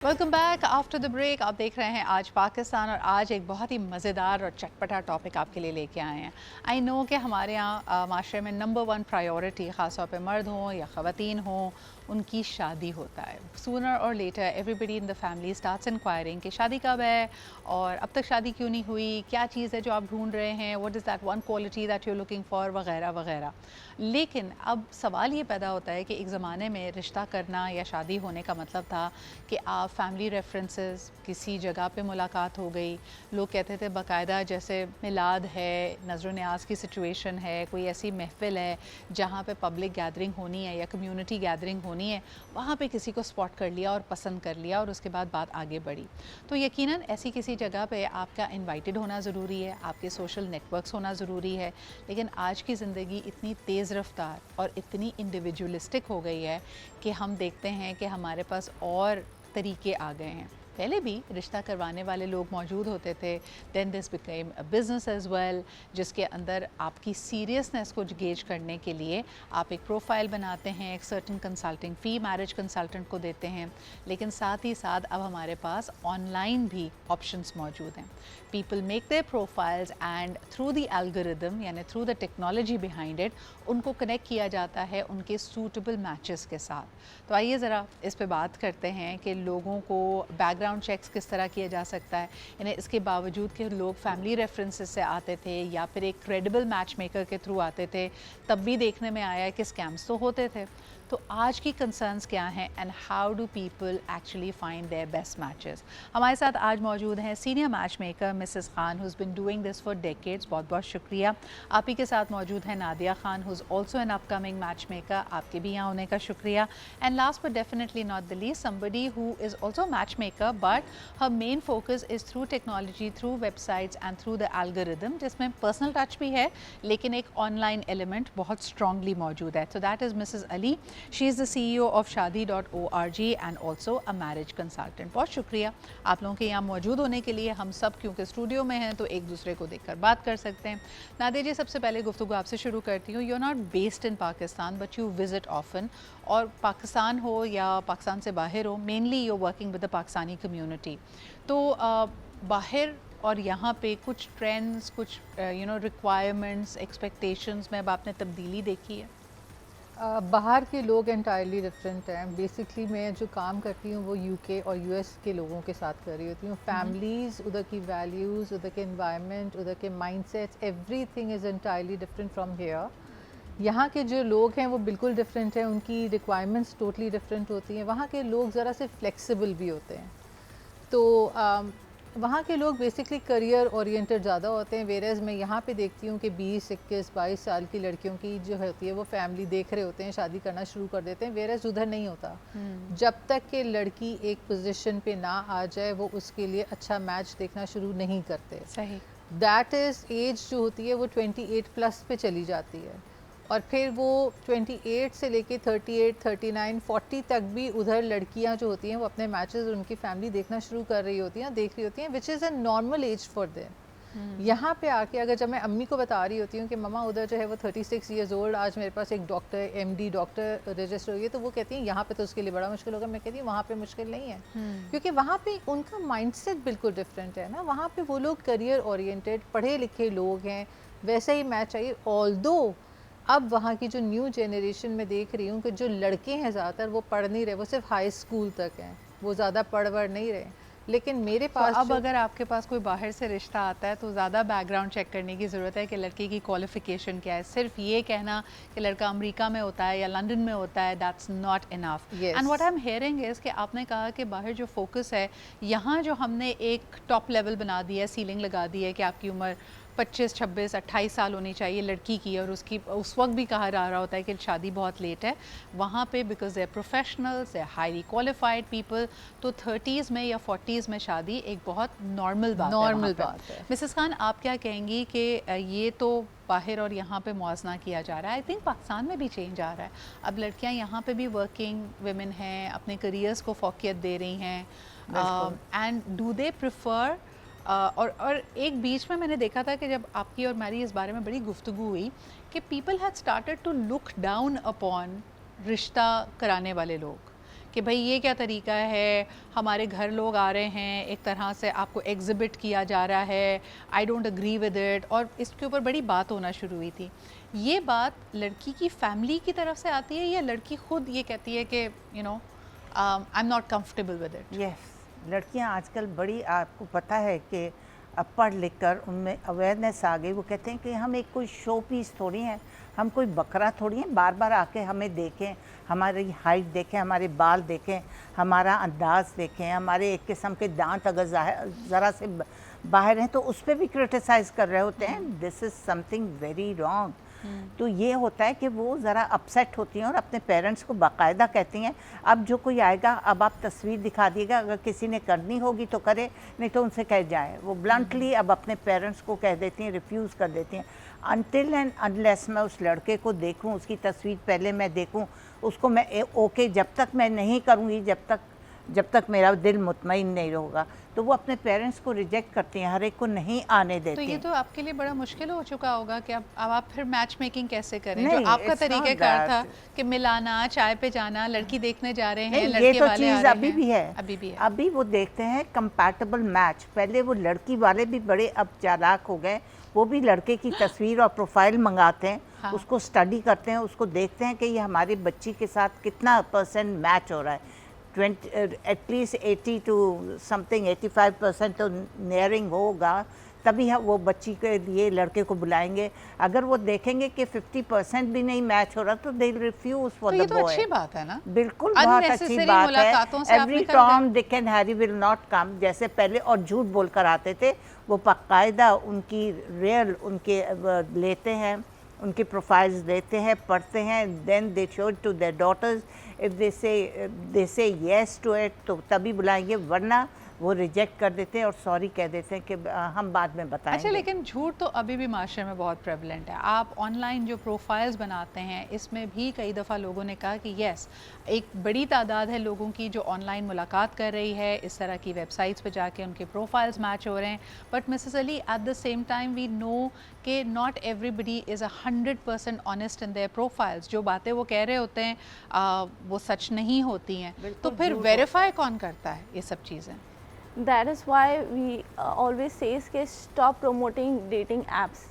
Welcome back after the break. आप देख रहे हैं आज पाकिस्तान और आज एक बहुत ही मज़ेदार और चटपटा टॉपिक आपके लिए लेके आए हैं। आई नो कि हमारे यहाँ माशरे में नंबर वन प्रायोरिटी ख़ास तौर पे मर्द हों या ख़वातीन हों, उनकी शादी होता है। Sooner or later everybody in the family starts inquiring कि शादी कब है और अब तक शादी क्यों नहीं हुई, क्या चीज़ है जो आप ढूंढ रहे हैं, what is that one quality that you looking for, वगैरह वगैरह। लेकिन अब सवाल ये पैदा होता है कि एक ज़माने में रिश्ता करना या शादी होने का मतलब था कि आप फैमिली रेफरेंसेस, किसी जगह पे मुलाकात हो गई, लोग कहते थे बाकायदा जैसे मिलाद है, नज़र न्याज की सिचुएशन है, कोई ऐसी महफ़िल है जहाँ पे पब्लिक गैदरिंग होनी है या कम्युनिटी गैदरिंग होनी है, वहाँ पे किसी को स्पॉट कर लिया और पसंद कर लिया और उसके बाद बात आगे बढ़ी। तो यकीनन ऐसी किसी जगह पे आपका इनवाइटेड होना ज़रूरी है, आपके सोशल नेटवर्क्स होना ज़रूरी है। लेकिन आज की ज़िंदगी इतनी तेज़ रफ्तार और इतनी इंडिविजुअलिस्टिक हो गई है कि हम देखते हैं कि हमारे पास और तरीके आ गए हैं। पहले भी रिश्ता करवाने वाले लोग मौजूद होते थे, then this became a business as well, जिसके अंदर आपकी सीरियसनेस को गेज करने के लिए आप एक प्रोफाइल बनाते हैं, एक सर्टन कंसल्टिंग फ़ी मैरिज कंसल्टेंट को देते हैं। लेकिन साथ ही साथ अब हमारे पास ऑनलाइन भी ऑप्शंस मौजूद हैं। People make their profiles and through the algorithm यानी through the technology behind it उनको कनेक्ट किया जाता है उनके सूटेबल मैचेस के साथ। तो आइए ज़रा इस पे बात करते हैं कि लोगों को बैकग्राउंड चेक्स किस तरह किया जा सकता है, यानी इसके बावजूद कि लोग फैमिली रेफरेंसेस से आते थे या फिर एक क्रेडिबल मैच मेकर के थ्रू आते थे, तब भी देखने में आया कि स्कैम्स तो होते थे। तो आज की कंसर्न्स क्या हैं and how do people actually find their best matches. हमारे साथ आज मौजूद हैं senior match maker Mrs Khan, who's been doing this for decades. बहुत बहुत शुक्रिया। आप ही के साथ मौजूद हैं Nadia Khan, who's also an upcoming match maker. आपके भी यहाँ होने का शुक्रिया। And last but definitely not the least, somebody who is also a matchmaker but her main focus is through technology, through websites and through the algorithm, जिसमें personal touch भी है लेकिन एक online element बहुत strongly मौजूद है। So that is Mrs. Ali. She is the CEO of Shaadi.org and also a marriage consultant. बहुत शुक्रिया आप लोगों के यहाँ मौजूद होने के लिए। हम सब क्योंकि स्टूडियो में हैं तो एक दूसरे को देखकर बात कर सकते हैं। नादिया जी, सबसे पहले गुफ्तगू आपसे शुरू करती हूँ। You are not based in Pakistan but you visit often, और पाकिस्तान हो या पाकिस्तान से बाहर हो, mainly you working with the Pakistani community. तो बाहर और यहाँ पे कुछ ट्रेंड्स, कुछ रिक्वायरमेंट्स, एक्सपेक्टेशंस में अब आपने तब्दीली देखी है? बाहर के लोग एंटायरली डिफरेंट हैं। बेसिकली मैं जो काम करती हूँ वो यूके और यूएस के लोगों के साथ कर रही होती हूँ। फैमिलीज़, उधर की वैल्यूज़, उधर के एनवायरनमेंट, उधर के mindsets, everything is entirely different from here. यहाँ के जो लोग हैं वो बिल्कुल डिफरेंट हैं, उनकी रिक्वायरमेंट्स टोटली डिफरेंट होती हैं। वहाँ के लोग ज़रा से फ्लेक्सिबल भी होते हैं। तो वहाँ के लोग बेसिकली करियर ओरिएंटेड ज़्यादा होते हैं। वेरेज़ मैं यहाँ पे देखती हूँ कि 20, 21, 22 साल की लड़कियों की जो होती है वो फैमिली देख रहे होते हैं, शादी करना शुरू कर देते हैं। वेरेज़ उधर नहीं होता। जब तक कि लड़की एक पोजीशन पे ना आ जाए वो उसके लिए अच्छा मैच देखना शुरू नहीं करते। सही। दैट इज़ एज जो होती है वो 28 प्लस पे चली जाती है, और फिर वो 28 से लेके 38, 39, 40 तक भी उधर लड़कियां जो होती हैं वो अपने मैचेस उनकी फैमिली देखना शुरू कर रही होती हैं, देख रही होती हैं, which is a normal age for them. यहाँ पे आके अगर जब मैं अम्मी को बता रही होती हूँ कि मम्मा उधर जो है वो 36 ईयर्स ओल्ड, आज मेरे पास एक डॉक्टर, एमडी डॉक्टर रजिस्टर हुई है, तो वो कहती हैं यहाँ पे तो उसके लिए बड़ा मुश्किल होगा। मैं कहती हूँ वहाँ पे मुश्किल नहीं है, क्योंकि वहाँ पे उनका माइंडसेट बिल्कुल डिफरेंट है ना। वहाँ पे वो लोग करियर ओरिएंटेड पढ़े लिखे लोग हैं, वैसे ही मैच चाहिए। ऑल्दो अब वहाँ की जो न्यू जनरेशन में देख रही हूँ कि जो लड़के हैं ज़्यादातर वो पढ़ नहीं रहे, वो सिर्फ हाई स्कूल तक हैं, वो ज़्यादा पढ़ नहीं रहे। लेकिन मेरे पास तो अब अगर आपके पास कोई बाहर से रिश्ता आता है तो ज़्यादा बैकग्राउंड चेक करने की ज़रूरत है कि लड़के की क्वालिफ़िकेशन क्या है। सिर्फ ये कहना कि लड़का अमेरिका में होता है या लंदन में होता है, that's not enough. And what I am hearing is कि आपने कहा कि बाहर जो फोकस है, यहाँ जो हमने एक टॉप लेवल बना दिया है, सीलिंग लगा दी है कि आपकी उम्र 25, 26, 28 साल होनी चाहिए लड़की की, और उसकी उस वक्त भी कहा जा रहा होता है कि शादी बहुत लेट है। वहाँ पे because they are professionals, they are highly qualified people, तो 30s में या 40s में शादी एक बहुत नॉर्मल बात है। मिसेस खान, आप क्या कहेंगी कि ये तो बाहर और यहाँ पे मुआजना किया जा रहा है, आई थिंक पाकिस्तान में भी चेंज आ रहा है। अब लड़कियाँ यहाँ पे भी वर्किंग वेमेन हैं, अपने करियर्स को फोकियत दे रही हैं, एंड डू दे प्रिफर और एक बीच में मैंने देखा था कि जब आपकी और मेरी इस बारे में बड़ी गुफ्तगू हुई कि people had started to look down upon रिश्ता कराने वाले लोग, कि भाई ये क्या तरीका है, हमारे घर लोग आ रहे हैं, एक तरह से आपको एग्जिबिट किया जा रहा है, I don't agree with it, और इसके ऊपर बड़ी बात होना शुरू हुई थी। ये बात लड़की की फैमिली की तरफ से आती है या लड़की खुद ये कहती है कि you know I am not comfortable with it? Yes, लड़कियां आजकल बड़ी, आपको पता है कि अब पढ़ लिख कर उनमें अवेयरनेस आ गई। वो कहते हैं कि हम एक कोई शो पीस थोड़ी हैं, हम कोई बकरा थोड़ी हैं, बार बार आके हमें देखें, हमारी हाइट देखें, हमारे बाल देखें, हमारा अंदाज़ देखें, हमारे एक किस्म के दांत अगर ज़रा से बाहर हैं तो उस पर भी क्रिटिसाइज़ कर रहे होते हैं। This is something very wrong. तो ये होता है कि वो ज़रा अपसेट होती हैं और अपने पेरेंट्स को बाकायदा कहती हैं, अब जो कोई आएगा अब आप तस्वीर दिखा दीजिएगा, अगर किसी ने करनी होगी तो करे, नहीं तो उनसे कह जाए। वो ब्लंटली अब अपने पेरेंट्स को कह देती हैं, रिफ्यूज़ कर देती हैं। अनटिल एंड अनलेस मैं उस लड़के को देखूं, उसकी तस्वीर पहले मैं देखूं, उसको मैं ओके जब तक मैं नहीं करूँगी, जब तक मेरा दिल मुतमईन नहीं होगा, तो वो अपने पेरेंट्स को रिजेक्ट करती हैं, हर एक को नहीं आने देती। तो ये तो आपके लिए बड़ा मुश्किल हो चुका होगा कि अब आप फिर मैच मेकिंग कैसे करें? नहीं, जो आपका it's not तरीक़ेकार था that. कि मिलाना, चाय पे जाना, लड़की देखने जा रहे हैं, नहीं, लड़के ये तो वाले आ चीज़ रहे अभी हैं, भी है, अभी भी है। अभी वो देखते हैं कंपैटिबल मैच। पहले वो लड़की वाले भी बड़े अब चालाक हो गए, वो भी लड़के की तस्वीर और प्रोफाइल मंगाते हैं, हाँ। उसको स्टडी करते हैं, उसको देखते हैं कि ये हमारी बच्ची के साथ कितना % मैच हो रहा है। 20 एटलीस्ट 80 टू समथिंग 85% तो नियरिंग होगा, तभी हम वो बच्ची के लिए लड़के को बुलाएंगे। अगर वो देखेंगे कि 50% भी नहीं मैच हो रहा तो दे रिफ्यूज फॉर तो द ये बॉय। तो अच्छी बात है ना? बिल्कुल बहुत अच्छी Unnecessary बात मुलाकातों से है। आप एवरी निकल टॉम गए। Dick and Harry will not come जैसे पहले, और झूठ बोलकर आते थे, वो बाकायदा उनकी रियल उनके लेते हैं, उनकी प्रोफाइल्स देते हैं, पढ़ते हैं, then they show to their daughters. If they say yes to it तो तभी बुलाएंगे, वरना वो रिजेक्ट कर देते हैं और सॉरी कह देते हैं कि हम बाद में बताएंगे। अच्छा, लेकिन झूठ तो अभी भी माशरे में बहुत प्रेवलेंट है। आप ऑनलाइन जो प्रोफाइल्स बनाते हैं, इसमें भी कई दफ़ा लोगों ने कहा कि येस, एक बड़ी तादाद है लोगों की जो ऑनलाइन मुलाकात कर रही है, इस तरह की वेबसाइट्स पे जाके उनके प्रोफाइल्स मैच हो रहे हैं। But Mrs Ali, at the same time we know कि not everybody is 100% honest in their profiles. जो बातें वो कह रहे होते हैं वो सच नहीं होती हैं, तो फिर वेरीफाई कौन करता है ये सब चीज़ें? That is why we always says कि stop promoting dating apps,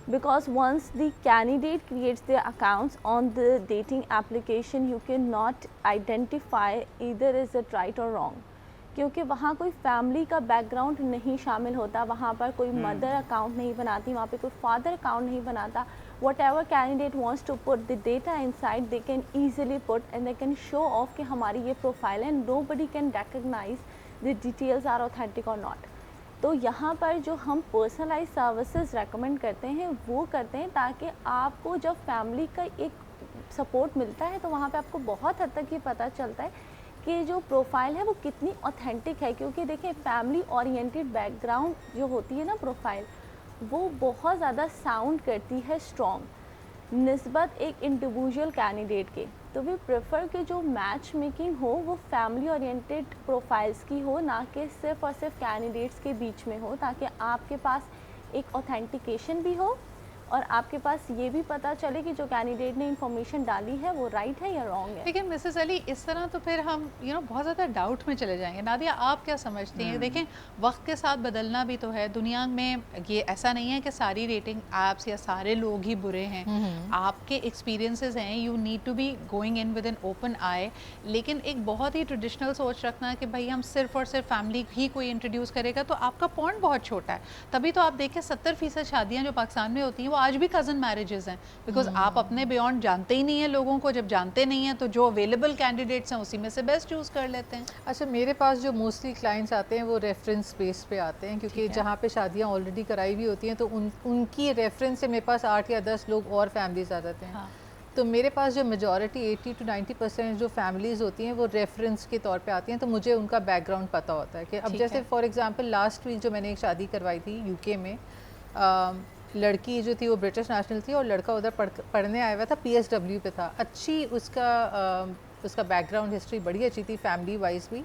because once the candidate creates their accounts on the dating application, you cannot identify either is it right or wrong, क्योंकि वहाँ कोई फैमिली का background नहीं शामिल होता, वहाँ पर कोई मदर अकाउंट नहीं बनाती, वहाँ पे कोई फादर अकाउंट नहीं बनाता। whatever candidate wants to put the data inside, they can easily put and they can show off कि हमारी ये प्रोफाइल है, nobody can recognize the details are authentic or not। तो यहाँ पर जो हम पर्सनलाइज सर्विसेज रेकमेंड करते हैं वो करते हैं ताकि आपको जब फैमिली का एक सपोर्ट मिलता है तो वहाँ पे आपको बहुत हद तक ये पता चलता है कि जो प्रोफाइल है वो कितनी ऑथेंटिक है। क्योंकि देखें, फैमिली ओरिएंटेड बैकग्राउंड जो होती है ना प्रोफाइल, वो बहुत ज़्यादा साउंड करती है स्ट्रॉन्ग निस्बत एक इंडिविजुअल कैंडिडेट के। तो वी प्रेफर कि जो मैच मेकिंग हो वो फैमिली ओरिएंटेड प्रोफाइल्स की हो, ना कि सिर्फ और सिर्फ कैंडिडेट्स के बीच में हो, ताकि आपके पास एक ऑथेंटिकेशन भी हो और आपके पास ये भी पता चले कि जो कैंडिडेट ने इन्फॉर्मेशन डाली है वो राइट है या रॉन्ग है। लेकिन मिसेस अली, इस तरह तो फिर हम बहुत ज़्यादा डाउट में चले जाएंगे। नादिया, आप क्या समझती हैं? देखें, वक्त के साथ बदलना भी तो है दुनिया में। ये ऐसा नहीं है कि सारी रेटिंग एप्स या सारे लोग ही बुरे हैं। आपके एक्सपीरियंसेस हैं, you need to be going in with an open eye. लेकिन एक बहुत ही ट्रेडिशनल सोच रखना कि भाई हम सिर्फ और सिर्फ फैमिली ही कोई इंट्रोड्यूस करेगा, तो आपका पॉइंट बहुत छोटा है। तभी तो आप देखें 70% शादियाँ जो पाकिस्तान में होती हैं वो आज भी कज़न मैरिजेस हैं, बिकॉज आप अपने बियॉन्ड जानते ही नहीं है लोगों को। जब जानते नहीं हैं तो जो अवेलेबल कैंडिडेट्स हैं उसी में से बेस्ट चूज़ कर लेते हैं। अच्छा, मेरे पास जो मोस्टली क्लाइंट्स आते हैं वो रेफरेंस बेस पे आते हैं, क्योंकि जहाँ पे शादियाँ ऑलरेडी कराई हुई होती हैं तो उनकी रेफरेंस से मेरे पास 8 या 10 लोग और फैमिलीज आ जाते हैं। हाँ। तो मेरे पास जो मेजॉरिटी 80 to 90% जो फैमिलीज़ होती हैं वो रेफरेंस के तौर पे आती हैं, तो मुझे उनका बैकग्राउंड पता होता है कि अब जैसे फॉर एग्जांपल लास्ट वीक जो मैंने एक शादी करवाई थी यूके में, लड़की जो थी वो ब्रिटिश नेशनल थी और लड़का उधर पढ़ने आया हुआ था, PSW पे था। अच्छी उसका बैकग्राउंड हिस्ट्री बड़ी अच्छी थी फैमिली वाइज भी।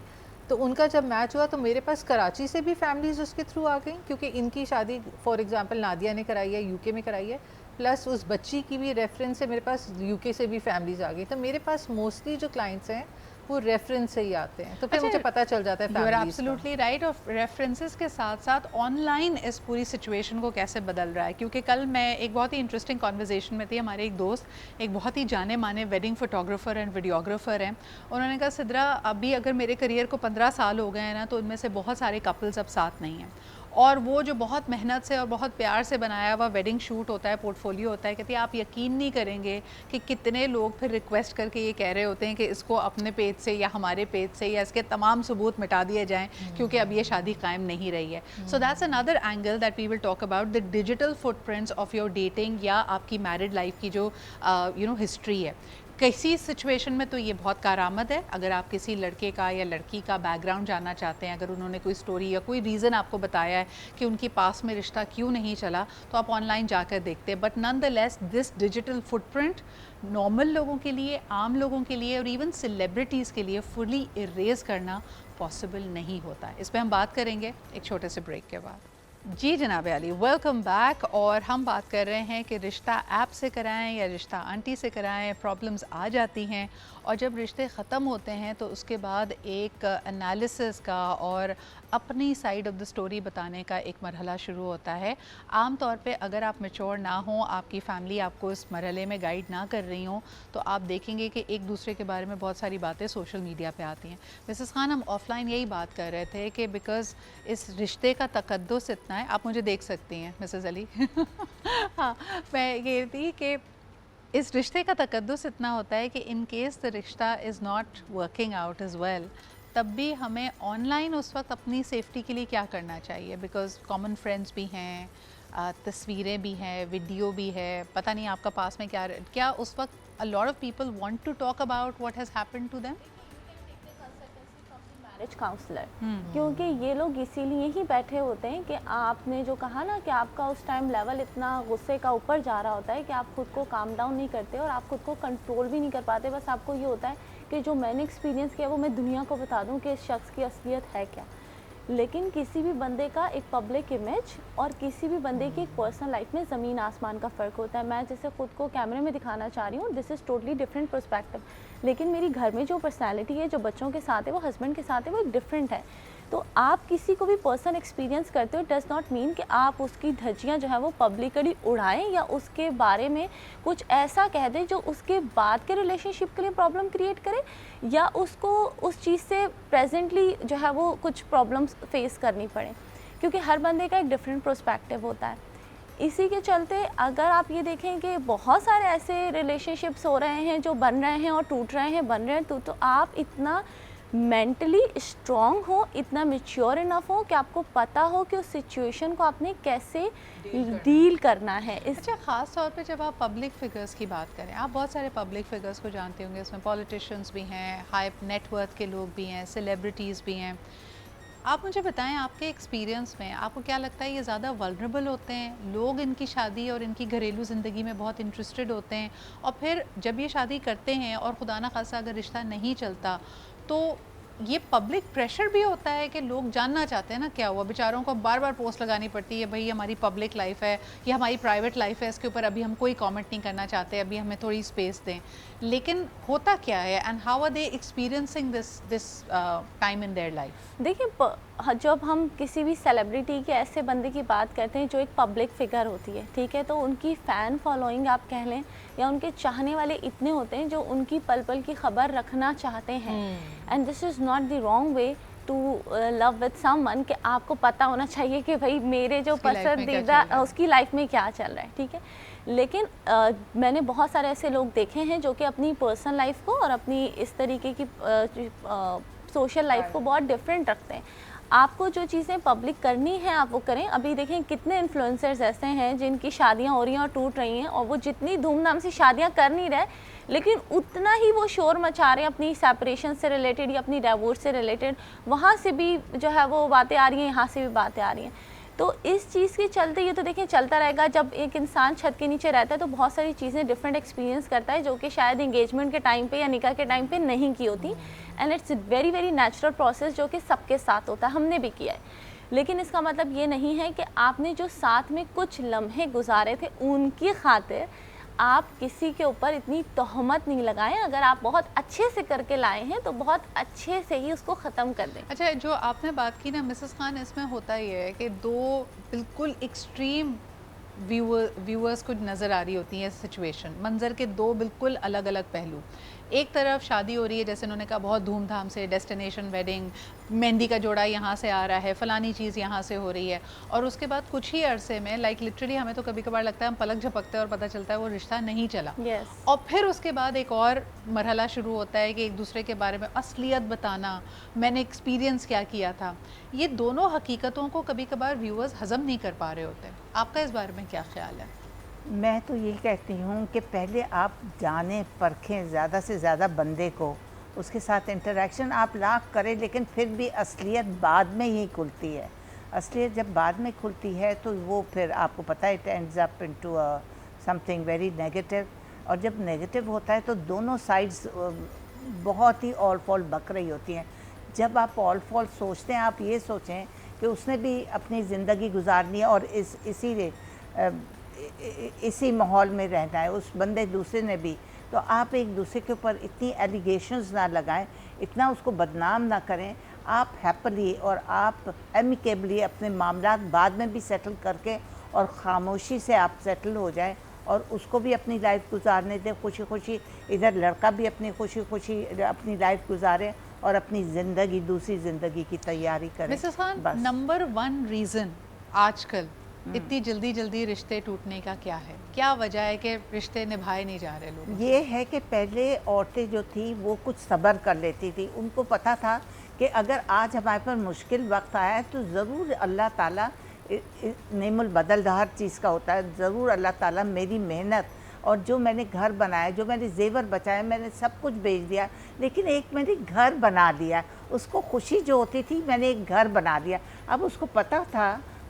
तो उनका जब मैच हुआ तो मेरे पास कराची से भी फैमिलीज़ उसके थ्रू आ गई, क्योंकि इनकी शादी फॉर एग्जांपल नादिया ने कराई है, यूके में कराई है, प्लस उस बच्ची की भी रेफरेंस से मेरे पास यूके से भी फैमिलीज़ आ गई। तो मेरे पास मोस्टली जो क्लाइंट्स हैं वो रेफरेंस से ही आते हैं, तो फिर अच्छा, मुझे पता चल जाता है यू आर families का। Absolutely right. और रेफरेंसेस के साथ साथ ऑनलाइन इस पूरी सिचुएशन को कैसे बदल रहा है, क्योंकि कल मैं एक बहुत ही इंटरेस्टिंग कॉन्वर्जेशन में थी, हमारे एक दोस्त एक बहुत ही जाने माने वेडिंग फोटोग्राफर एंड वीडियोग्राफर हैं, उन्होंने कहा सिद्रा अभी अगर मेरे करियर को 15 साल हो गए हैं ना, तो उनमें से बहुत सारे कपल्स अब साथ नहीं हैं, और वो जो बहुत मेहनत से और बहुत प्यार से बनाया हुआ वेडिंग शूट होता है, पोर्टफोलियो होता है, कहती है आप यकीन नहीं करेंगे कि कितने लोग फिर रिक्वेस्ट करके ये कह रहे होते हैं कि इसको अपने पेज से या हमारे पेज से या इसके तमाम सबूत मिटा दिए जाएं, क्योंकि अब ये शादी कायम नहीं रही है। So that's another angle that we will talk about, the digital footprints of your dating या आपकी मैरिड लाइफ की जो हिस्ट्री है। किसी सिचुएशन में तो ये बहुत कारआमद है, अगर आप किसी लड़के का या लड़की का बैकग्राउंड जानना चाहते हैं, अगर उन्होंने कोई स्टोरी या कोई रीज़न आपको बताया है कि उनके पास में रिश्ता क्यों नहीं चला, तो आप ऑनलाइन जाकर देखते हैं। But nonetheless this digital footprint normal लोगों के लिए, आम लोगों के लिए और इवन सेलिब्रिटीज़ के लिए फुली इरेज करना पॉसिबल नहीं होता है। इस पर हम बात करेंगे एक छोटे से ब्रेक के बाद। जी जनाब अली, वेलकम बैक। और हम बात कर रहे हैं कि रिश्ता ऐप से कराएं या रिश्ता आंटी से कराएं, प्रॉब्लम्स आ जाती हैं, और जब रिश्ते ख़त्म होते हैं तो उसके बाद एक एनालिसिस का और अपनी साइड ऑफ द स्टोरी बताने का एक मरहला शुरू होता है। आम तौर पे अगर आप मैच्योर ना हों, आपकी फैमिली आपको इस मरहले में गाइड ना कर रही हों, तो आप देखेंगे कि एक दूसरे के बारे में बहुत सारी बातें सोशल मीडिया पे आती हैं। मिसेस खान, हम ऑफलाइन यही बात कर रहे थे कि बिकॉज़ इस रिश्ते का तकद्दुस इतना है, आप मुझे देख सकती हैं मिसेस अली हाँ, मैं ये थी कि इस रिश्ते का तकद्दुस इतना होता है कि इन केस द रिश्ता is not working out as well, तब भी हमें ऑनलाइन उस वक्त अपनी सेफ्टी के लिए क्या करना चाहिए, बिकॉज़ कॉमन फ्रेंड्स भी हैं, तस्वीरें भी हैं, वीडियो भी है, पता नहीं आपका पास में क्या उस वक्त a lot of people want to talk about what has happened to them. Marriage counsellor, क्योंकि ये लोग इसीलिए ही बैठे होते हैं कि आपने जो कहा ना कि आपका उस टाइम लेवल इतना गुस्से का ऊपर जा रहा होता है कि आप खुद को काम डाउन नहीं करते और आप खुद को कंट्रोल भी नहीं कर पाते। बस आपको ये होता है कि जो मैंने एक्सपीरियंस किया वो मैं दुनिया को बता दूं कि इस शख्स की असलियत है क्या। लेकिन किसी भी बंदे का एक पब्लिक इमेज और किसी भी बंदे की एक पर्सनल लाइफ में ज़मीन आसमान का फ़र्क होता है। मैं जैसे खुद को कैमरे में दिखाना चाह रही हूँ, this is totally different perspective, लेकिन मेरी घर में जो पर्सनैलिटी है, जो बच्चों के साथ है, वो हस्बैंड के साथ है, वो एक डिफरेंट है। तो आप किसी को भी पर्सनल एक्सपीरियंस करते हो, डज़ नॉट मीन कि आप उसकी धज्जियाँ जो है वो पब्लिकली उड़ाएं या उसके बारे में कुछ ऐसा कह दें जो उसके बाद के रिलेशनशिप के लिए प्रॉब्लम क्रिएट करे या उसको उस चीज़ से प्रेजेंटली जो है वो कुछ प्रॉब्लम्स फेस करनी पड़े, क्योंकि हर बंदे का एक डिफरेंट पर्सपेक्टिव होता है। इसी के चलते अगर आप ये देखें कि बहुत सारे ऐसे रिलेशनशिप्स हो रहे हैं जो बन रहे हैं और टूट रहे हैं, बन रहे हैं, तो आप इतना मेंटली स्ट्रॉन्ग हो, इतना मैच्योर इनफ हो कि आपको पता हो कि उस सिचुएशन को आपने कैसे डील करना है। अच्छा, ख़ास तौर पे जब आप पब्लिक फिगर्स की बात करें, आप बहुत सारे पब्लिक फिगर्स को जानते होंगे, इसमें पॉलिटिशियंस भी हैं, हाई नेटवर्थ के लोग भी हैं, सेलिब्रिटीज़ भी हैं। आप मुझे बताएं, आपके एक्सपीरियंस में आपको क्या लगता है ये ज़्यादा वल्नरेबल होते हैं? लोग इनकी शादी और इनकी घरेलू ज़िंदगी में बहुत इंटरेस्टेड होते हैं, और फिर जब ये शादी करते हैं और खुदा न खासा अगर रिश्ता नहीं चलता, तो ये पब्लिक प्रेशर भी होता है कि लोग जानना चाहते हैं ना क्या हुआ, बेचारों को बार बार पोस्ट लगानी पड़ती है, भाई हमारी पब्लिक लाइफ है, ये हमारी प्राइवेट लाइफ है, इसके ऊपर अभी हम कोई कमेंट नहीं करना चाहते, अभी हमें थोड़ी स्पेस दें। लेकिन होता क्या है, and how are they experiencing this time in their life? देखिए, जब हम किसी भी सेलिब्रिटी के ऐसे बंदे की बात करते हैं जो एक पब्लिक फिगर होती है, ठीक है, तो उनकी फ़ैन फॉलोइंग आप कह लें या उनके चाहने वाले इतने होते हैं जो उनकी पल पल की खबर रखना चाहते हैं। And this is not the wrong way to love with someone, कि आपको पता होना चाहिए कि भाई मेरे जो पसंदीदा उसकी लाइफ में क्या चल रहा है, ठीक है। लेकिन मैंने बहुत सारे ऐसे लोग देखे हैं जो कि अपनी पर्सनल लाइफ को और अपनी इस तरीके की सोशल लाइफ को बहुत डिफरेंट रखते हैं। आपको जो चीज़ें पब्लिक करनी है आप वो करें। अभी देखें कितने इन्फ्लुएंसर्स ऐसे हैं जिनकी शादियां हो रही हैं और टूट रही हैं, और वो जितनी धूमधाम से शादियां कर नहीं रहे, लेकिन उतना ही वो शोर मचा रहे हैं अपनी सेपरेशन से रिलेटेड या अपनी डिवोर्स से रिलेटेड। वहाँ से भी जो है वो बातें आ रही हैं, यहाँ से भी बातें आ रही हैं। तो इस चीज़ के चलते ये तो देखें चलता रहेगा। जब एक इंसान छत के नीचे रहता है तो बहुत सारी चीज़ें डिफरेंट एक्सपीरियंस करता है जो कि शायद एंगेजमेंट के टाइम पे या निकाह के टाइम पे नहीं की होती। And it's very very natural process जो कि सबके साथ होता है, हमने भी किया है। लेकिन इसका मतलब ये नहीं है कि आपने जो साथ में कुछ लम्हे गुजारे थे उनकी खातिर आप किसी के ऊपर इतनी तोहमत नहीं लगाएं। अगर आप बहुत अच्छे से करके लाए हैं तो बहुत अच्छे से ही उसको ख़त्म कर दें। अच्छा, जो आपने बात की ना मिसेस खान, इसमें होता ये है कि दो बिल्कुल एक्सट्रीम व्यूअर्स को नज़र आ रही होती है सिचुएशन, मंज़र के दो बिल्कुल अलग अलग पहलू। एक तरफ शादी हो रही है, जैसे उन्होंने कहा बहुत धूमधाम से, डेस्टिनेशन वेडिंग, मेहंदी का जोड़ा यहाँ से आ रहा है, फ़लानी चीज़ यहाँ से हो रही है, और उसके बाद कुछ ही अरसे में लाइक लिटरली हमें तो कभी कभार लगता है हम पलक झपकते हैं और पता चलता है वो रिश्ता नहीं चला। Yes. और फिर उसके बाद एक और मरहला शुरू होता है कि एक दूसरे के बारे में असलियत बताना, मैंने एक्सपीरियंस क्या किया था। ये दोनों हकीकतों को कभी कभार व्यूअर्स हज़म नहीं कर पा रहे होते। आपका इस बारे में क्या ख्याल है? मैं तो ये कहती हूँ कि पहले आप जानें, परखें ज़्यादा से ज़्यादा बंदे को, उसके साथ इंटरेक्शन आप लाख करें, लेकिन फिर भी असलियत बाद में ही खुलती है। असलियत जब बाद में खुलती है तो वो फिर आपको पता है it ends up into something very negative. और जब नेगेटिव होता है तो दोनों साइड्स बहुत ही ऑल फॉल बक रही होती हैं। जब आप ऑल फॉल सोचते हैं, आप ये सोचें कि उसने भी अपनी ज़िंदगी गुजारनी है और इसी माहौल में रहना है, उस बंदे दूसरे ने भी, तो आप एक दूसरे के ऊपर इतनी एलिगेशंस ना लगाएं, इतना उसको बदनाम ना करें। आप हैप्पीली और आप एमिकेबली अपने मामलात बाद में भी सेटल करके और ख़ामोशी से आप सेटल हो जाएं और उसको भी अपनी लाइफ गुजारने दें खुशी खुशी, इधर लड़का भी अपनी खुशी खुशी अपनी लाइफ गुजारे और अपनी ज़िंदगी, दूसरी ज़िंदगी की तैयारी करें। मिसेस खान, नंबर 1 रीज़न आजकल इतनी जल्दी जल्दी रिश्ते टूटने का क्या है? क्या वजह है कि रिश्ते निभाए नहीं जा रहे लोग? ये है कि पहले औरतें जो थी वो कुछ सब्र कर लेती थी। उनको पता था कि अगर आज हमारे पर मुश्किल वक्त आया है तो ज़रूर अल्लाह ताला नेमुल बदल हर चीज़ का होता है, ज़रूर अल्लाह ताला मेरी मेहनत और जो मैंने घर बनाया, जो मैंने जेवर बचाए, मैंने सब कुछ बेच दिया, लेकिन एक मैंने घर बना लिया। उसको खुशी जो होती थी, मैंने एक घर बना लिया। अब उसको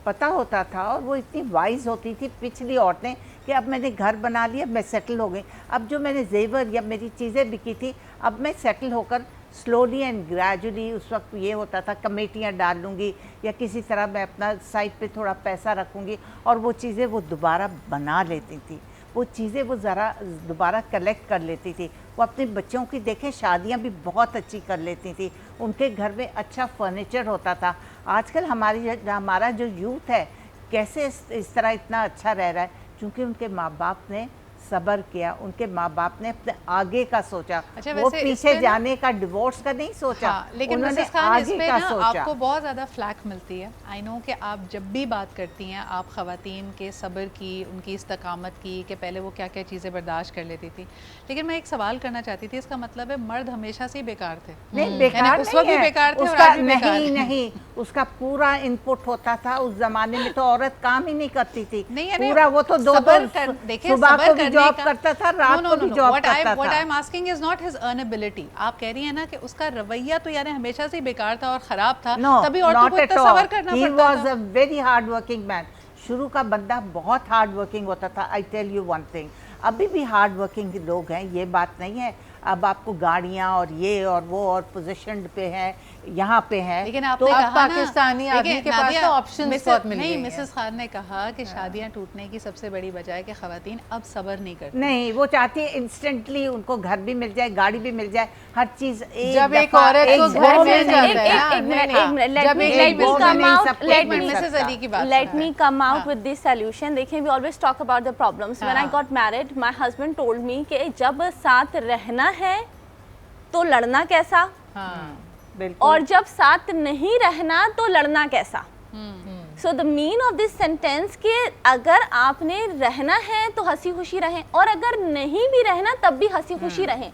पता होता था और वो इतनी वाइज होती थी पिछली औरतें कि अब मैंने घर बना लिया, मैं सेटल हो गई। अब जो मैंने जेवर या मेरी चीज़ें बिकी थी, अब मैं सेटल होकर स्लोली एंड ग्रेजुअली, उस वक्त ये होता था कमेटियाँ डाल लूँगी या किसी तरह मैं अपना साइड पे थोड़ा पैसा रखूँगी और वो चीज़ें वो दोबारा बना लेती थी, वो चीज़ें वो ज़रा दोबारा कलेक्ट कर लेती थी। वो अपने बच्चों की देखें शादियाँ भी बहुत अच्छी कर लेती थी, उनके घर में अच्छा फर्नीचर होता था। आजकल हमारा जो यूथ है कैसे इस तरह इतना अच्छा रह रहा है, क्योंकि उनके माँ बाप ने सब्र किया, उनके माँ बाप ने अपने आगे का सोचा। अच्छा, वो पीछे जाने का, डिवोर्स का नहीं सोचा। हाँ, लेकिन उन्होंने मिसेस खान, इस आगे पे का ना सोचा। आपको बहुत ज़्यादा फ्लैक मिलती है। आई नो कि आप जब भी बात करती हैं आप ख़वातीन के सब्र की, उनकी इस्तकामत की, कि पहले वो क्या क्या चीज़ें बर्दाश्त कर लेती थी। लेकिन मैं एक सवाल करना चाहती थी, इसका मतलब है मर्द हमेशा से ही बेकार थे? नहीं, बेकार उस वक्त भी बेकार थे और उसका आज भी बेकार हैं। नहीं, उसका पूरा इनपुट होता था। उस जमाने में तो औरत काम ही नहीं करती थी नहीं, पूरा। वो तो दो सुबह को भी जॉब करता था, रात को भी जॉब करता था। What I'm asking is not his earnability. आप कह रही हैं ना कि उसका रवैया तो यानी हमेशा से ही बेकार था और ख़राब था, तभी औरतों को इतना सब्र करना पड़ता था। He was a very hard working man. शुरू का बंदा बहुत हार्ड वर्किंग होता था। I tell you one thing, अभी भी हार्ड वर्किंग लोग हैं, ये बात नहीं है। अब आपको गाड़ियाँ और ये और वो और पोजीशन पे हैं, यहाँ पे हैं, लेकिन आपने तो कहा पाकिस्तानी ना, आदमी के पास तो ऑप्शंस बहुत मिल गए हैं। मिसेस खान ने कहा कि शादियां टूटने की सबसे बड़ी वजह है कि ख़वातीन अब सब्र नहीं करती। नहीं, वो चाहती है इंस्टेंटली उनको घर भी मिल जाए, गाड़ी भी मिल जाए, हर चीज जब एक औरत को घर मिल जाता है ना, एक मिनट, जब let एक me वो come नहीं, out, सब कुछ let मिल me सकता। मिसेस अली की बात let सुनो। me come out हाँ। with this solution. देखिए, we always talk about the problems. When I हाँ। got married, my husband told me कि जब साथ रहना है तो लड़ना कैसा, हाँ, बिल्कुल। और जब साथ नहीं रहना तो लड़ना कैसा। So the mean of this sentence कि अगर आपने रहना है तो हंसी खुशी रहें, और अगर नहीं भी रहना तब भी हंसी खुशी रहें।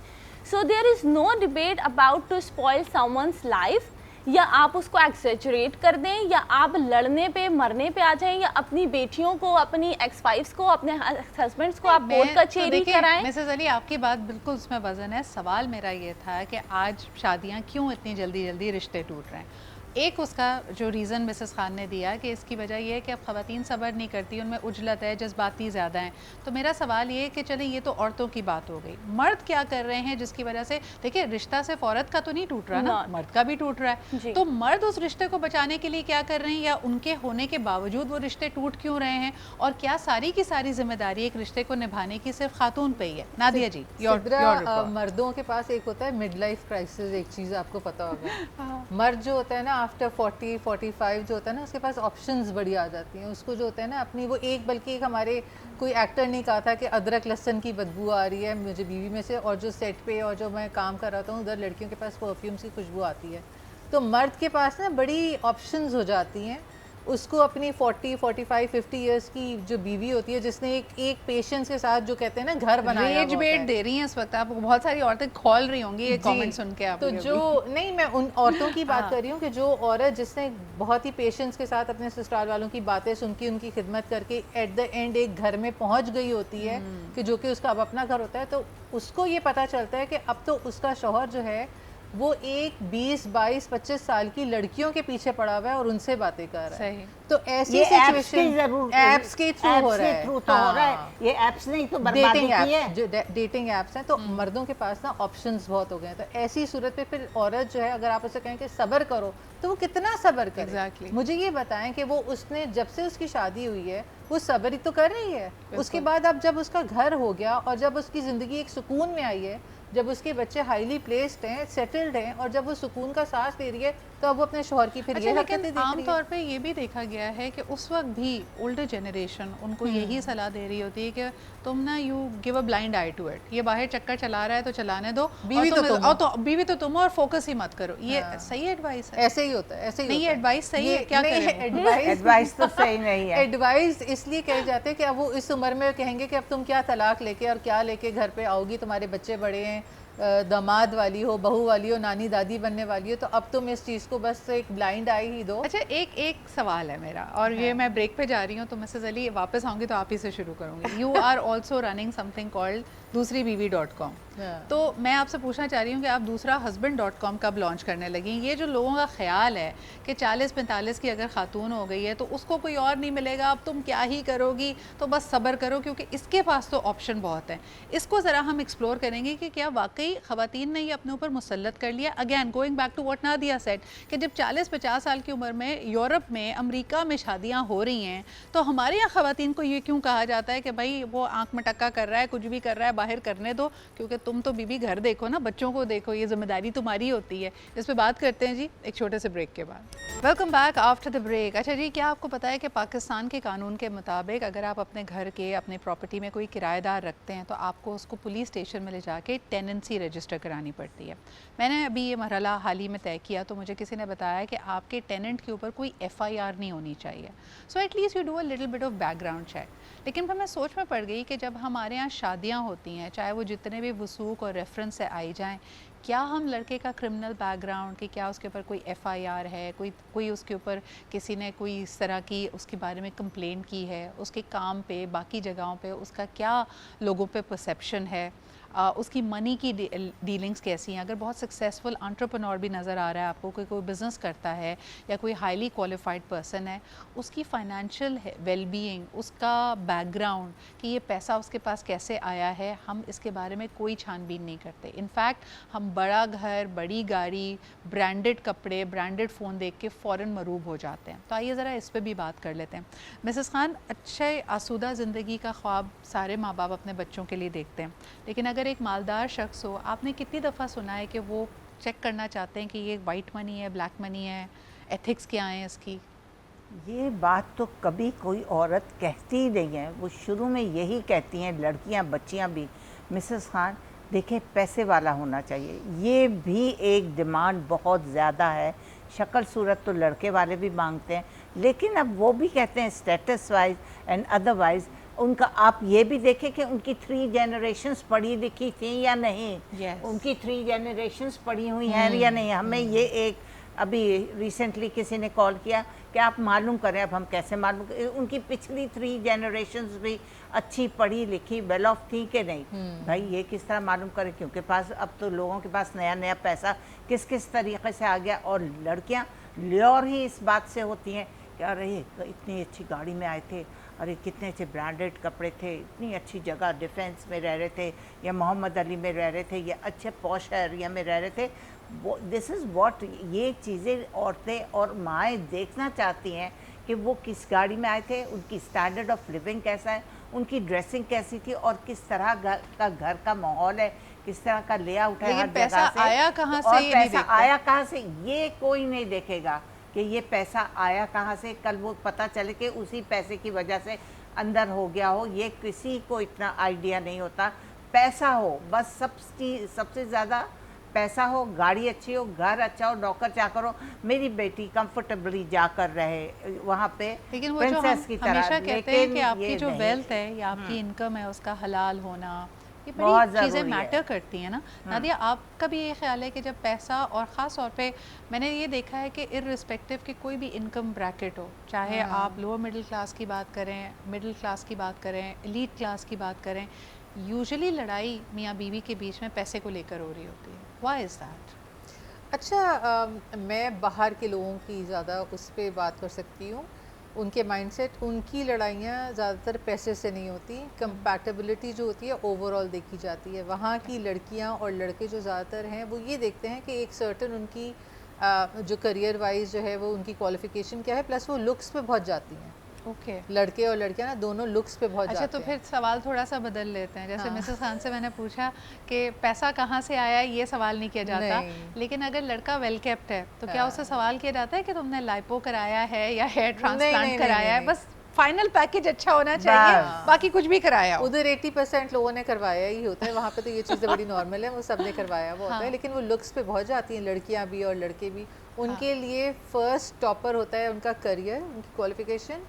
So there is no debate about to spoil someone's life, या आप उसको एक्सेजरेट कर दें, या आप लड़ने पे मरने पे आ जाएं, या अपनी बेटियों को, अपनी एक्स वाइफ्स को, अपने हस्बैंड्स को आप कोर्ट कचहरी कराएं। मिसेस अली, आपकी बात बिल्कुल उसमें वजन है। सवाल मेरा ये था कि आज शादियां क्यों इतनी जल्दी जल्दी रिश्ते टूट रहे हैं। एक उसका जो रीज़न मिसेस खान ने दिया कि इसकी वजह यह है कि अब ख़वातीन सब्र नहीं करती, उनमें उजलत है, जज्बाती ज़्यादा हैं। तो मेरा सवाल ये है कि चलें ये तो औरतों की बात हो गई, मर्द क्या कर रहे हैं जिसकी वजह से, देखिए रिश्ता सिर्फ औरत का तो नहीं टूट रहा ना, मर्द का भी टूट रहा है। तो मर्द उस रिश्ते को बचाने के लिए क्या कर रहे हैं, या उनके होने के बावजूद वो रिश्ते टूट क्यों रहे हैं, और क्या सारी की सारी जिम्मेदारी एक रिश्ते को निभाने की सिर्फ खातून पे ही है? नादिया जी, मर्दों के पास एक होता है मिड लाइफ क्राइसिस, एक चीज़ आपको पता होगा। मर्द जो होता है ना आफ्टर 40-45 जो होता है ना, उसके पास ऑप्शंस बड़ी आ जाती हैं। उसको जो होता है ना अपनी वो एक, बल्कि एक हमारे कोई एक्टर ने कहा था कि अदरक लहसुन की बदबू आ रही है मुझे बीवी में से, और जो सेट पे और जो मैं काम कर रहा हूँ उधर लड़कियों के पास परफ्यूम्स की खुशबू आती है। तो मर्द के पास ना बड़ी ऑप्शंस हो जाती हैं। उसको अपनी 40-45-50 इयर्स की जो बीवी होती है, जिसने एक पेशेंस के साथ जो कहते हैं ना घर बनाया, रेज बेट दे रही हैं इस वक्त, आपको बहुत सारी औरतें खोल रही होंगी ये कमेंट सुन के। आप तो जो नहीं, मैं उन औरतों की बात कर रही हूँ कि जो औरत जिसने बहुत ही पेशेंस के साथ अपने ससुराल वालों की बातें सुन के उनकी खिदमत करके एट द एंड एक घर में पहुँच गई होती है कि जो कि उसका अब अपना घर होता है, तो उसको ये पता चलता है कि अब तो उसका शौहर जो है वो एक 20-22-25 साल की लड़कियों के पीछे पड़ा हुआ है और उनसे बातें कर रहा है। तो ऐसी सिचुएशन एप्स के थ्रू हो रहा है, तो हो रहा है। ये एप्स नहीं तो बर्बादी की है, जो डेटिंग एप्स हैं। तो मर्दों के पास ना ऑप्शंस बहुत हो गए हैं। तो ऐसी सूरत पे फिर औरत जो है, अगर आप उसे कहें कि सब्र करो, तो वो कितना सब्र करे? Exactly. मुझे ये बताएं कि वो उसने जब से उसकी शादी हुई है वो सब्र ही तो कर रही है। उसके बाद अब जब उसका घर हो गया और जब उसकी ज़िंदगी एक सुकून में आई है, जब उसके बच्चे हाईली प्लेस्ड हैं, सेटल्ड हैं, और जब वो सुकून का सांस ले रही है, तो अब वो अपने शौहर की फिर ये हरकतें देख रही है। आमतौर पे ये भी देखा गया है कि उस वक्त भी ओल्डर जनरेशन उनको यही सलाह दे रही होती है कि तुम ना you give a blind eye to it, ये बाहर चक्कर चला रहा है तो चलाने दो, बीवी तो तुम और फोकस ही मत करो। ये सही एडवाइस है? ऐसे ही होता है, ऐसे ही नहीं, एडवाइस सही है क्या? एडवाइस तो सही नहीं है। एडवाइस इसलिए कहे जाते हैं कि अब वो इस उम्र में कहेंगे कि अब तुम क्या तलाक लेके और क्या लेके घर पे आओगी, तुम्हारे बच्चे बड़े हैं, दामाद वाली हो, बहू वाली हो, नानी दादी बनने वाली हो, तो अब तुम इस चीज़ को बस एक ब्लाइंड आई ही दो। अच्छा, एक सवाल है मेरा, और ये मैं ब्रेक पे जा रही हूँ, तो मिसेस अली वापस आऊँगी तो आप ही से शुरू करूँगी। You are also running something called दूसरी बीवी.com। तो मैं आपसे पूछना चाह रही हूँ कि आप दूसरा husband.com कब लॉन्च करने लगी? ये जो लोगों का ख्याल है कि 40-45 की अगर खातून हो गई है तो उसको कोई और नहीं मिलेगा, अब तुम क्या ही करोगी, तो बस सब्र करो क्योंकि इसके पास तो ऑप्शन बहुत है। इसको ज़रा हम एक्सप्लोर करेंगे कि क्या वाकई ख़वातीन ने ये अपने ऊपर मुसल्लत कर लिया। Again going back to what Nadia said कि जब 40-50 साल की उम्र में यूरोप में, अमेरिका में शादियाँ हो रही हैं, तो हमारे यहाँ ख़वातीन को ये क्यों कहा जाता है कि भाई वो आँख में टक्का कर रहा है, कुछ भी कर रहा है, बाहर करने दो, क्योंकि तुम तो बीबी घर देखो ना, बच्चों को देखो, ये जिम्मेदारी तुम्हारी होती है। इस पे बात करते हैं जी एक छोटे से ब्रेक के बाद। Welcome back after the break. अच्छा जी, क्या आपको पता है कि पाकिस्तान के कानून के मुताबिक अगर आप अपने घर के, अपने प्रॉपर्टी में कोई किराएदार रखते हैं तो आपको उसको पुलिस स्टेशन में ले जाके टेनेंसी रजिस्टर करानी पड़ती है। मैंने अभी ये मरहला हाल ही में तय किया तो मुझे किसी ने बताया कि आपके टेनेंट के ऊपर कोई FIR नहीं होनी चाहिए, so at least you do a little bit of background check. लेकिन फिर मैं सोच में पड़ गई कि जब हमारे यहाँ शादियाँ होती हैं, चाहे वो जितने भी वसूक और रेफरेंस से आई जाएँ, क्या हम लड़के का क्रिमिनल बैकग्राउंड कि क्या उसके ऊपर कोई FIR है, कोई उसके ऊपर किसी ने कोई इस तरह की उसके बारे में कंप्लेंट की है, उसके काम पे, बाकी जगहों पे उसका क्या लोगों पे परसेप्शन है, उसकी मनी की डीलिंग्स कैसी हैं। अगर बहुत सक्सेसफुल एंटरप्रेन्योर भी नज़र आ रहा है आपको, कोई बिज़नेस करता है या कोई हाईली क्वालिफाइड पर्सन है, उसकी फाइनेंशियल वेलबीइंग, उसका बैकग्राउंड कि ये पैसा उसके पास कैसे आया है, हम इसके बारे में कोई छानबीन नहीं करते। इनफैक्ट हम बड़ा घर, बड़ी गाड़ी, ब्रांडेड कपड़े, ब्रांडेड फ़ोन देख के फ़ौरन मरूब हो जाते हैं। तो आइए ज़रा इस पर भी बात कर लेते हैं। मिसेस खान, अच्छे आसूदा ज़िंदगी का ख्वाब सारे माँ बाप अपने बच्चों के लिए देखते हैं, लेकिन अगर एक मालदार शख्स हो, आपने कितनी दफ़ा सुना है कि वो चेक करना चाहते हैं कि ये वाइट मनी है, ब्लैक मनी है, एथिक्स क्या है इसकी? ये बात तो कभी कोई औरत कहती ही नहीं है। वो शुरू में यही कहती हैं, लड़कियां, बच्चियां भी, मिसेस खान देखिए पैसे वाला होना चाहिए। ये भी एक डिमांड बहुत ज़्यादा है। शक्ल सूरत तो लड़के वाले भी मांगते हैं, लेकिन अब वो भी कहते हैं स्टेटस वाइज एंड अदरवाइज उनका आप ये भी देखें कि उनकी 3 जनरेशंस पढ़ी लिखी थी या नहीं। yes. उनकी 3 जनरेशंस पढ़ी हुई हैं या नहीं। हमें ये एक अभी रिसेंटली किसी ने कॉल किया कि आप मालूम करें। अब हम कैसे मालूम करें? उनकी पिछली 3 जनरेशंस भी अच्छी पढ़ी लिखी वेल ऑफ थी कि नहीं। भाई ये किस तरह मालूम करें, क्योंकि पास अब तो लोगों के पास नया नया पैसा किस किस तरीके से आ गया। और ल्योर ही इस बात से होती हैं कि अरे इतनी अच्छी गाड़ी में आए थे, अरे कितने अच्छे ब्रांडेड कपड़े थे, इतनी अच्छी जगह डिफेंस में रह रहे थे, या मोहम्मद अली में रह रहे थे, या अच्छे पॉश एरिया में रह रहे थे। दिस इज़ व्हाट, ये चीज़ें औरतें और माएँ देखना चाहती हैं कि वो किस गाड़ी में आए थे, उनकी स्टैंडर्ड ऑफ लिविंग कैसा है, उनकी ड्रेसिंग कैसी थी, और किस तरह घर का माहौल है, किस तरह का लेआउट है, लेकिन हर पैसा जगह से आया कहाँ से और ये नहीं पैसा देखते। आया कहाँ से ये कोई नहीं देखेगा कि ये पैसा आया कहाँ से। कल वो पता चले कि उसी पैसे की वजह से अंदर हो गया हो, ये किसी को इतना आइडिया नहीं होता। पैसा हो बस, सबसे ज़्यादा पैसा हो, गाड़ी अच्छी हो, घर अच्छा हो, नौकर चाकर हो, मेरी बेटी कंफर्टेबली जाकर रहे वहाँ पे लेकिन वो जो हम प्रिंसेस की तरह। हमेशा कहते हैं कि लेकिन आपकी ये जो नहीं। वेल्थ है या आपकी इनकम है उसका हलाल होना, ये बहुत बड़ी चीज़ें ज़रूरी है। मैटर करती हैं ना। नादिया, आपका भी ये ख्याल है कि जब पैसा, और ख़ास तौर पे मैंने ये देखा है कि इर्रिस्पेक्टिव कि कोई भी इनकम ब्रैकेट हो, चाहे आप लोअर मिडिल क्लास की बात करें, मिडिल क्लास की बात करें, एलीट क्लास की बात करें, यूजुअली लड़ाई मियाँ बीवी के बीच में पैसे को लेकर हो रही होती है। Why is that? अच्छा, मैं बाहर के लोगों की ज़्यादा उस पर बात कर सकती हूँ। उनके माइंडसेट, उनकी लड़ाइयाँ ज़्यादातर पैसे से नहीं होती, कंपैटिबिलिटी जो होती है ओवरऑल देखी जाती है। वहाँ की लड़कियाँ और लड़के जो ज़्यादातर हैं वो ये देखते हैं कि एक सर्टन उनकी जो करियर वाइज जो है वो उनकी क्वालिफ़िकेशन क्या है, प्लस वो लुक्स पे बहुत जाती हैं। ओके, लड़के और लड़कियाँ ना दोनों लुक्स पे बहुत अच्छा, जाते तो हैं। फिर सवाल थोड़ा सा बदल लेते हैं। जैसे हाँ। मिसेस खान से मैंने पूछा कि पैसा कहाँ से आया, ये सवाल नहीं किया जाता, नहीं। लेकिन अगर लड़का वेल केप्ट है तो क्या हाँ। उससे सवाल किया जाता है कि तुमने लाइपो कराया है या हेयर नहीं, ट्रांसप्लांट नहीं, कराया है? नहीं। बस फाइनल पैकेज अच्छा होना चाहिए, बस। बाकी कुछ भी कराया हो। उधर 80% लोगों ने करवाया ही होता है, वहाँ पे तो ये चीज़ें बड़ी नॉर्मल है, वो सब ने करवाया हुआ होता हाँ। है। लेकिन वो लुक्स पे बहुत जाती हैं, लड़कियाँ भी और लड़के भी। उनके लिए फर्स्ट टॉपर होता है उनका करियर, उनकी qualification,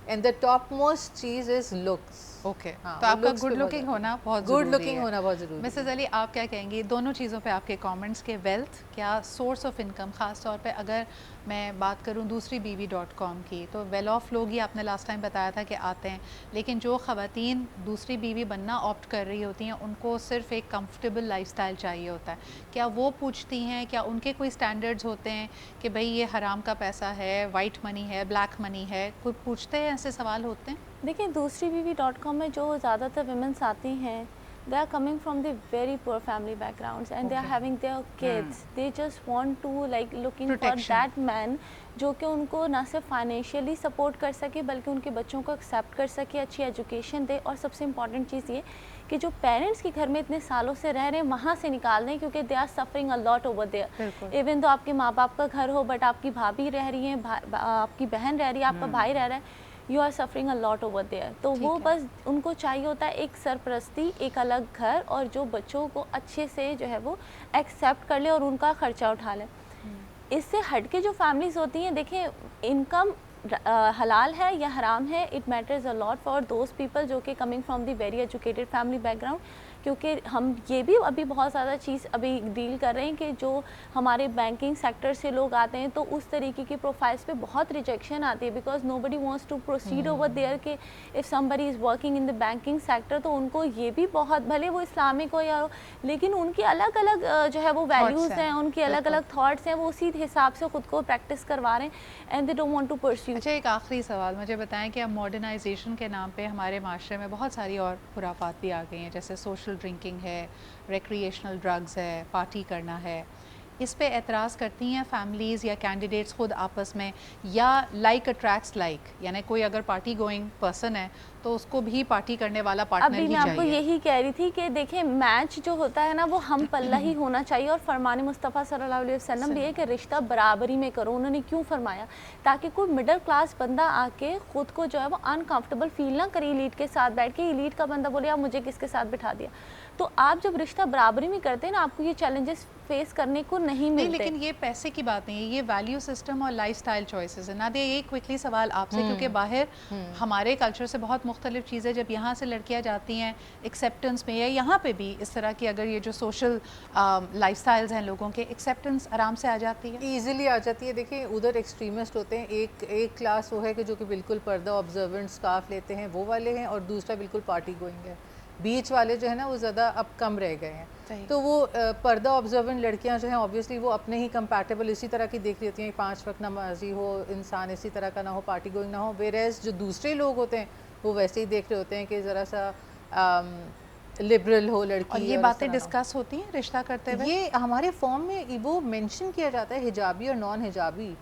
and the top most cheese is looks. Okay, हाँ, तो वो आपका looks पे गुड बहुत लुकिंग ज़रूरी होना बहुत गुड ज़रूरी लुकिंग है। होना बहुत ज़रूरी है। मिसेस अली, आप क्या कहेंगी दोनों चीज़ों पे आपके कमेंट्स के? वेल्थ क्या सोर्स ऑफ इनकम, ख़ास तौर पे अगर मैं बात करूं दूसरी बीवी.com की, तो वेल ऑफ लोग ही आपने लास्ट टाइम बताया था कि आते हैं, लेकिन जो ख़वातीन दूसरी बीवी बनना ऑप्ट कर रही होती हैं उनको सिर्फ एक कंफर्टेबल लाइफस्टाइल चाहिए होता है, क्या वो पूछती हैं, क्या उनके कोई स्टैंडर्ड्स होते हैं कि भाई ये हराम का पैसा है, वाइट मनी है, ब्लैक मनी है, कोई पूछते हैं, ऐसे सवाल होते हैं? देखिए, दूसरी बीवी.com में जो ज़्यादातर वुमेन्स आती हैं, they are coming from the very poor family backgrounds and they are having their kids. They just want to like looking Protection. for that man जो कि उनको ना सिर्फ फाइनेंशियली सपोर्ट कर सके बल्कि उनके बच्चों को एक्सेप्ट कर सके, अच्छी एजुकेशन दे, और सबसे इम्पॉर्टेंट चीज़ ये कि जो पेरेंट्स के घर में इतने सालों से रह रहे हैं वहाँ से निकाल दें, क्योंकि they are suffering a lot over there. Even तो आपके माँ बाप का घर हो बट आपकी भाभी रह रही है, आपकी बहन रह रही है, आपका भाई रह रहा है, you are suffering a lot over there. तो वो बस उनको चाहिए होता है एक सरपरस्ती, एक अलग घर, और जो बच्चों को अच्छे से जो है वो एक्सेप्ट कर ले और उनका खर्चा उठा ले। इससे हटके जो फैमिलीज होती हैं, देखिए इनकम हलाल है या हराम है, it matters a lot for those people जो कि coming from the very educated family background, क्योंकि हम ये भी अभी बहुत ज़्यादा चीज़ अभी डील कर रहे हैं कि जो हमारे बैंकिंग सेक्टर से लोग आते हैं तो उस तरीके की प्रोफाइल्स पे बहुत रिजेक्शन आती है, because nobody wants to proceed over there कि if somebody is working in the banking sector, तो उनको ये भी बहुत, भले वो इस्लामिक हो या हो, लेकिन उनकी अलग अलग जो है वो वैल्यूज़ हैं, उनकी अलग अलग थाट्स हैं, वो उसी हिसाब से ख़ुद को प्रैक्टिस करवा रहे हैं and they don't want to pursue. अच्छा, एक आखिरी सवाल मुझे बताएं कि अब मॉडर्नाइजेशन के नाम पे हमारे माशरे में बहुत सारी और खुराफात भी आ गई हैं, जैसे सोशल ड्रिंकिंग है, रिक्रिएशनल ड्रग्स है, पार्टी करना है, इस पे एतराज़ करती हैं फैमिलीज़ या कैंडिडेट्स खुद आपस में, या लाइक अट्रैक्ट्स लाइक, यानी कोई अगर पार्टी गोइंग पर्सन है तो उसको भी पार्टी करने वाला पार्टनर अभी ही मैं आपको चाहिए? यही कह रही थी कि देखिए मैच जो होता है ना वो हम पल्ला ही होना चाहिए, और फरमान मुस्तफ़ा सल्लल्लाहु अलैहि वसल्लम भी है कि रिश्ता बराबरी में करो। उन्होंने क्यों फरमाया? ताकि कोई मिडिल क्लास बंदा आके ख़ुद को जो है वो अनकंफर्टेबल फील ना करे इलीट के साथ बैठ के, इलीट का बंदा बोले आप मुझे किसके साथ बिठा दिया। तो आप जब रिश्ता बराबरी में करते हैं ना, आपको ये चैलेंजेस फेस करने को नहीं नहीं, मिलते। लेकिन ये पैसे की बात नहीं है, ये वैल्यू सिस्टम और लाइफस्टाइल चॉइसेस है। नादिया, ये क्विकली सवाल आपसे, क्योंकि बाहर हमारे कल्चर से बहुत मुख्तलिफ चीज़ें, जब यहाँ से लड़कियाँ जाती हैं एक्सेप्टेंस में, या यहाँ पे भी इस तरह की अगर ये जो सोशल लाइफस्टाइल्स हैं लोगों के, एक्सेप्टेंस आराम से आ जाती है, ईजिली आ जाती है। देखिए उधर एक्सट्रीमिस्ट होते हैं, एक क्लास वो है कि जो कि बिल्कुल पर्दा ऑब्जर्वेंट स्काफ लेते हैं, वो वाले हैं, और दूसरा बिल्कुल पार्टी गोइंग है। बीच वाले जो है ना वो ज़्यादा अब कम रह गए हैं। सही। तो वो पर्दा ऑब्जर्वेंट लड़कियां जो हैं ऑब्वियसली वो अपने ही कंपैटिबल इसी तरह की देख रही होती हैं, 5 वक्त नमाजी हो, इंसान इसी तरह का ना हो, पार्टी गोइंग ना हो। वेयरएज जो दूसरे लोग होते हैं वो वैसे ही देख रहे होते हैं कि ज़रा सा लिबरल हो लड़की। और ये इस बातें तरह ना हो। डिस्कस होती हैं रिश्ता करते हुए? ये हमारे फॉर्म में वो मेंशन किया जाता है हिजाबी और नॉन हिजाबी,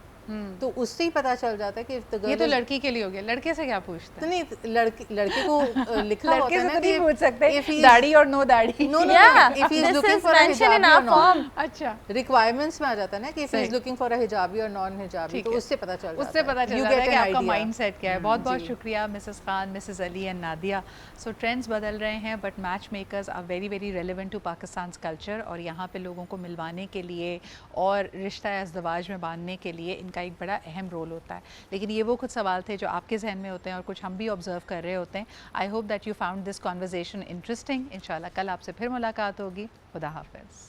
तो उससे ही पता चल जाता है कि if the ये girl तो is- लड़की के लिए हो गया, लड़के से क्या पूछते तो हैं? नहीं लड़के को लिखा होता लड़के है से ना तो कि नहीं पूछ सकते if he is- दाढ़ी और नो दाढ़ी। No, no, Yeah, no. If he is this looking is for a mentioned in hijabi our or not. form. अच्छा, रिक्वायरमेंट्स में आ जाता है ना कि if he is सही। looking for a hijabi or non hijabi, ठीक तो है। उससे पता चल जाता है। उससे पता चल You जाता है get कि an आपका idea. माइंडसेट क्या है। बहुत बहुत जी। शुक्रिया Mrs Khan, Mrs Ali and Nadia. So trends बदल रहे हैं but matchmakers are very very relevant to Pakistan culture, और यहाँ पे लोगों को मिलवाने के लिए और रिश्ता अज़दवाज में बांधने के लिए इनका एक बड़ा अहम रोल होता है। लेकिन ये वो कुछ सवाल थे जो आपके जहन में होते हैं और कुछ हम भी ऑब्जर्व कर रहे होते हैं। I hope that you found this conversation interesting. इंशाल्लाह कल आपसे फिर मुलाकात होगी। खुदा हाफिज़।